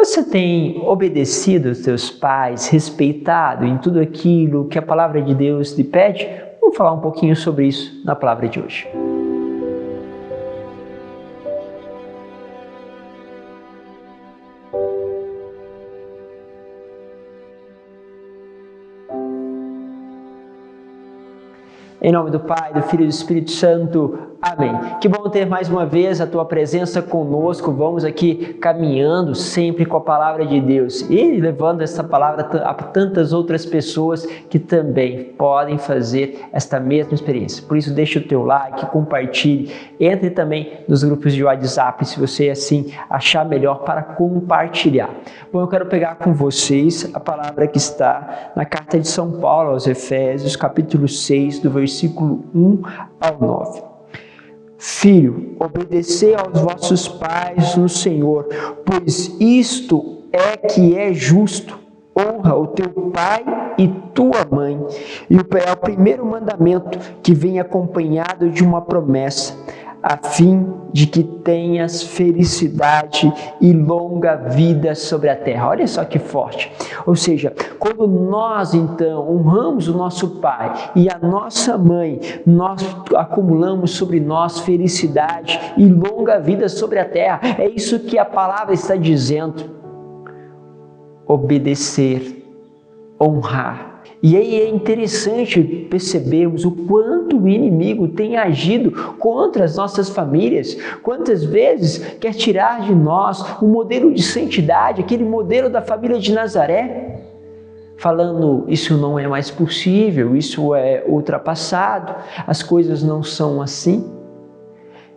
Você tem obedecido aos seus pais, respeitado em tudo aquilo que a palavra de Deus lhe pede? Vamos falar um pouquinho sobre isso na palavra de hoje. Em nome do Pai, do Filho e do Espírito Santo. Amém. Que bom ter mais uma vez a Tua presença conosco. Vamos aqui caminhando sempre com a palavra de Deus e levando essa palavra a tantas outras pessoas que também podem fazer esta mesma experiência. Por isso, deixe o teu like, compartilhe, entre também nos grupos de WhatsApp, se você assim achar melhor para compartilhar. Bom, eu quero pegar com vocês a palavra que está na carta de São Paulo aos Efésios, capítulo 6, do versículo 1 ao 9. Filho, obedecei aos vossos pais no Senhor, pois isto é que é justo. Honra o teu pai e tua mãe. E é o primeiro mandamento que vem acompanhado de uma promessa, a fim de que tenhas felicidade e longa vida sobre a terra. Olha só que forte. Ou seja, quando nós então honramos o nosso pai e a nossa mãe, nós acumulamos sobre nós felicidade e longa vida sobre a terra. É isso que a palavra está dizendo. Obedecer, honrar. E aí é interessante percebermos o quanto o inimigo tem agido contra as nossas famílias. Quantas vezes quer tirar de nós um modelo de santidade, aquele modelo da família de Nazaré, falando isso não é mais possível, isso é ultrapassado, as coisas não são assim.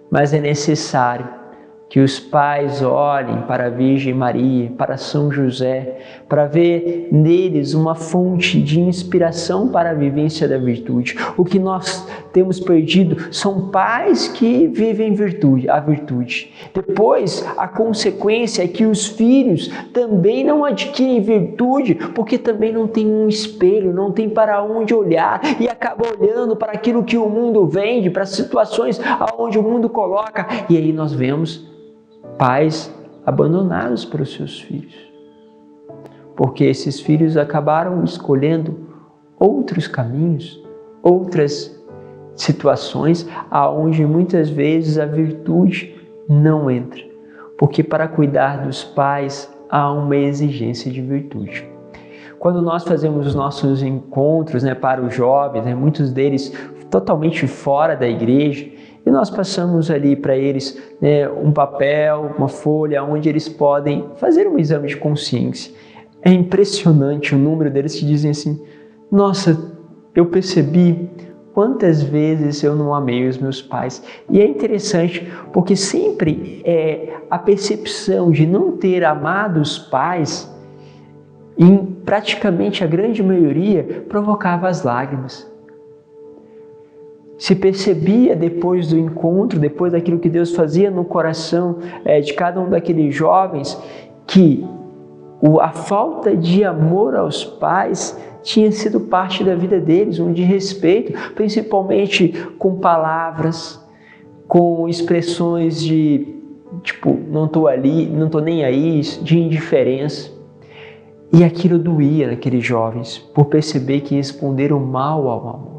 Mas é necessário que os pais olhem para a Virgem Maria, para São José, para ver neles uma fonte de inspiração para a vivência da virtude. O que nós temos perdido são pais que vivem a virtude. Depois, a consequência é que os filhos também não adquirem virtude, porque também não tem um espelho, não tem para onde olhar e acaba olhando para aquilo que o mundo vende, para as situações aonde o mundo coloca. E aí nós vemos pais abandonados para os seus filhos, porque esses filhos acabaram escolhendo outros caminhos, outras situações aonde muitas vezes a virtude não entra, porque para cuidar dos pais há uma exigência de virtude. Quando nós fazemos os nossos encontros para os jovens, muitos deles totalmente fora da igreja, e nós passamos ali para eles um papel, uma folha, onde eles podem fazer um exame de consciência. É impressionante o número deles que dizem assim: nossa, eu percebi quantas vezes eu não amei os meus pais. E é interessante porque sempre a percepção de não ter amado os pais, em praticamente a grande maioria, provocava as lágrimas. Se percebia depois do encontro, depois daquilo que Deus fazia no coração de cada um daqueles jovens, que a falta de amor aos pais tinha sido parte da vida deles, um desrespeito, principalmente com palavras, com expressões de tipo, não estou ali, não estou nem aí, de indiferença. E aquilo doía naqueles jovens, por perceber que responderam mal ao amor.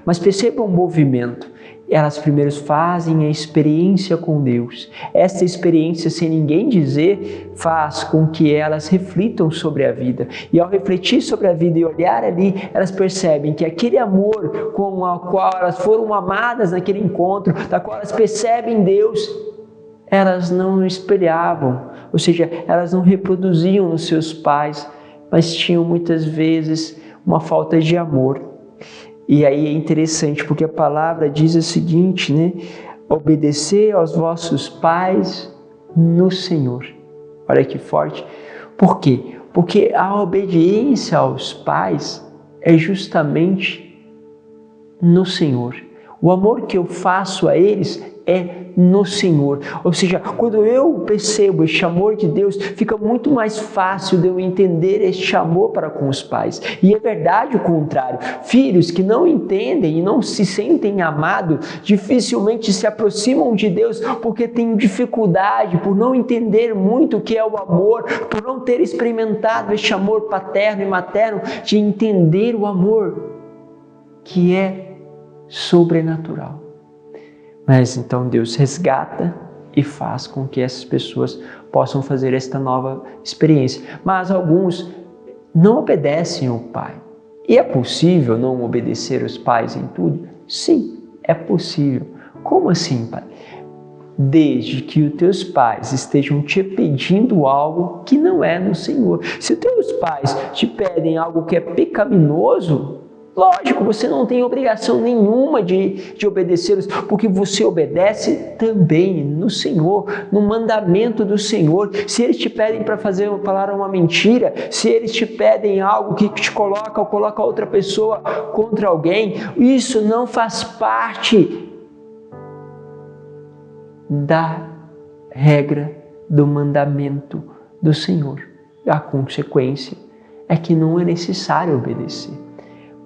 Mas perceba um movimento. Elas primeiro fazem a experiência com Deus. Essa experiência, sem ninguém dizer, faz com que elas reflitam sobre a vida. E ao refletir sobre a vida e olhar ali, elas percebem que aquele amor com o qual elas foram amadas naquele encontro, da qual elas percebem Deus, elas não espelhavam. Ou seja, elas não reproduziam nos seus pais, mas tinham muitas vezes uma falta de amor. E aí é interessante, porque a palavra diz o seguinte, obedecer aos vossos pais no Senhor. Olha que forte. Por quê? Porque a obediência aos pais é justamente no Senhor. O amor que eu faço a eles é no Senhor. Ou seja, quando eu percebo este amor de Deus, fica muito mais fácil de eu entender este amor para com os pais. E é verdade o contrário. Filhos que não entendem e não se sentem amados, dificilmente se aproximam de Deus porque têm dificuldade, por não entender muito o que é o amor, por não ter experimentado este amor paterno e materno, de entender o amor que é sobrenatural. Mas então Deus resgata e faz com que essas pessoas possam fazer esta nova experiência. Mas alguns não obedecem ao pai. E é possível não obedecer os pais em tudo? Sim, é possível. Como assim, pai? Desde que os teus pais estejam te pedindo algo que não é no Senhor. Se os teus pais te pedem algo que é pecaminoso, lógico, você não tem obrigação nenhuma de obedecê-los, porque você obedece também no Senhor, no mandamento do Senhor. Se eles te pedem para falar uma mentira, se eles te pedem algo que te coloca ou coloca outra pessoa contra alguém, isso não faz parte da regra do mandamento do Senhor. A consequência é que não é necessário obedecer.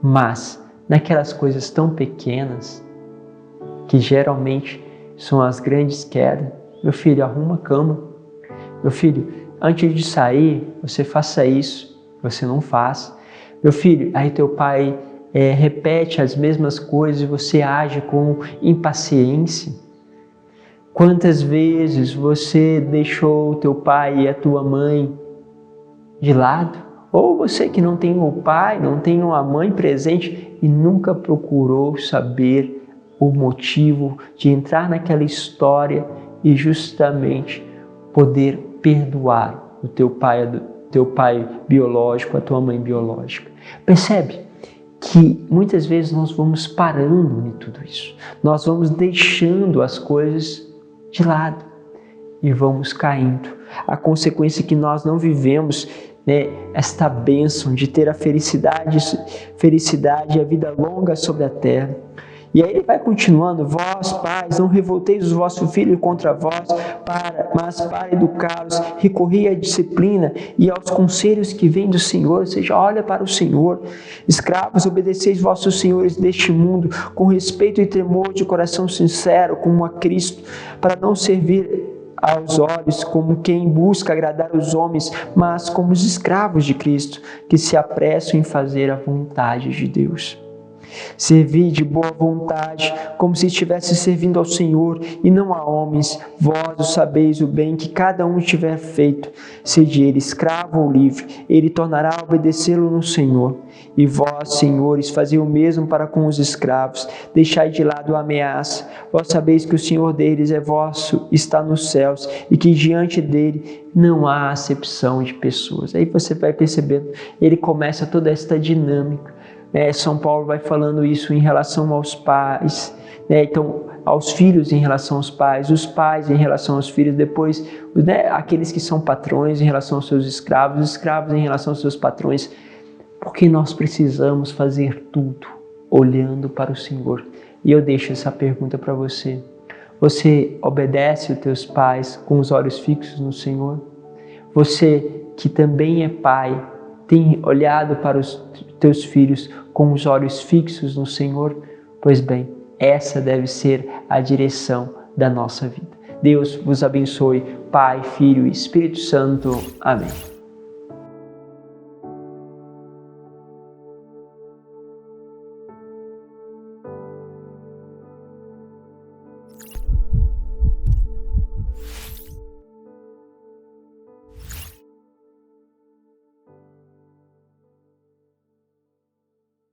Mas naquelas coisas tão pequenas, que geralmente são as grandes quedas, meu filho, arruma a cama. Meu filho, antes de sair, você faça isso, você não faz. Meu filho, aí teu pai repete as mesmas coisas e você age com impaciência. Quantas vezes você deixou o teu pai e a tua mãe de lado? Ou você que não tem o pai, não tem uma mãe presente e nunca procurou saber o motivo de entrar naquela história e justamente poder perdoar o teu pai biológico, a tua mãe biológica. Percebe que muitas vezes nós vamos parando em tudo isso. Nós vamos deixando as coisas de lado e vamos caindo. A consequência é que nós não vivemos esta bênção de ter a felicidade e a vida longa sobre a terra. E aí ele vai continuando: vós, pais, não revolteis os vossos filhos contra vós, mas para educá-los, recorrei à disciplina e aos conselhos que vêm do Senhor. Ou seja, olha para o Senhor. Escravos, obedeceis vossos senhores deste mundo, com respeito e tremor de coração sincero, como a Cristo, para não servir aos olhos como quem busca agradar os homens, mas como os escravos de Cristo, que se apressam em fazer a vontade de Deus. Servi de boa vontade, como se estivesse servindo ao Senhor e não a homens. Vós sabeis o bem que cada um tiver feito, seja ele escravo ou livre, ele tornará a obedecê-lo no Senhor. E vós, senhores, fazei o mesmo para com os escravos, deixai de lado a ameaça. Vós sabeis que o Senhor deles é vosso, está nos céus, e que diante dele não há acepção de pessoas. Aí você vai percebendo, ele começa toda esta dinâmica. São Paulo vai falando isso em relação aos pais, então aos filhos em relação aos pais, os pais em relação aos filhos, depois aqueles que são patrões em relação aos seus escravos, os escravos em relação aos seus patrões, porque nós precisamos fazer tudo olhando para o Senhor. E eu deixo essa pergunta para você: você obedece os teus pais com os olhos fixos no Senhor? Você que também é pai, tem olhado para os teus filhos com os olhos fixos no Senhor? Pois bem, essa deve ser a direção da nossa vida. Deus vos abençoe, Pai, Filho e Espírito Santo. Amém.